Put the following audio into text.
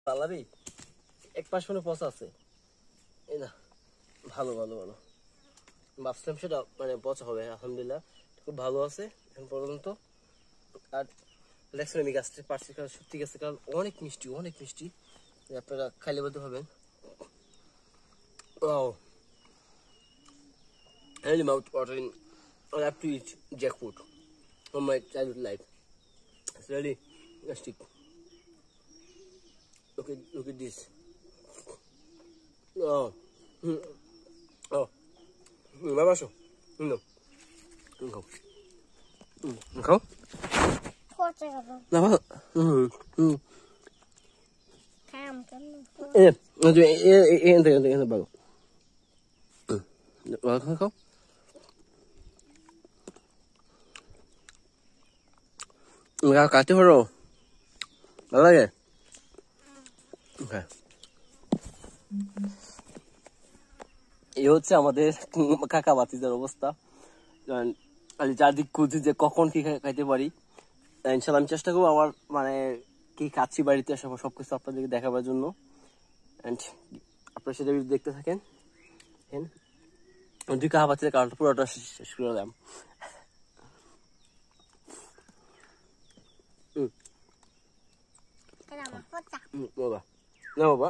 পালাবি এক পাশ মানে পচা আছে এই না ভালো ভালো ভালো ভাবছিলাম সেটা মানে পচা হবে আলহামদুলিল্লাহ খুব ভালো আছে এখন পর্যন্ত আর দেখছেন আমি গাছটা পারছি কারণ সত্যি গাছের কারণ অনেক মিষ্টি আপনারা খাইলে বলতে হবেন ও really mouth watering I have to eat jackfruit from my childhood life it's really fantastic look at this oh oh Mama show. No. Go. Go. Nào. Em bao. Vào không? Mình cả tiếp rồi. Đó là gì? Okay. এই হচ্ছে আমাদের কাকা বাতিদের অবস্থা চারদিক খুঁজছি যে কখন কি খাইতে পারি ইনশাল্লাহ আমি চেষ্টা করবো আমার মানে কি খাচ্ছি বাড়িতে সবকিছু আপনাদেরকে দেখাবার জন্য আপনারা সেটা দেখতে থাকেন দুই কাকা বাতিদের কারণটা পুরোটা শেষ করে দিলাম বাবা না বাবা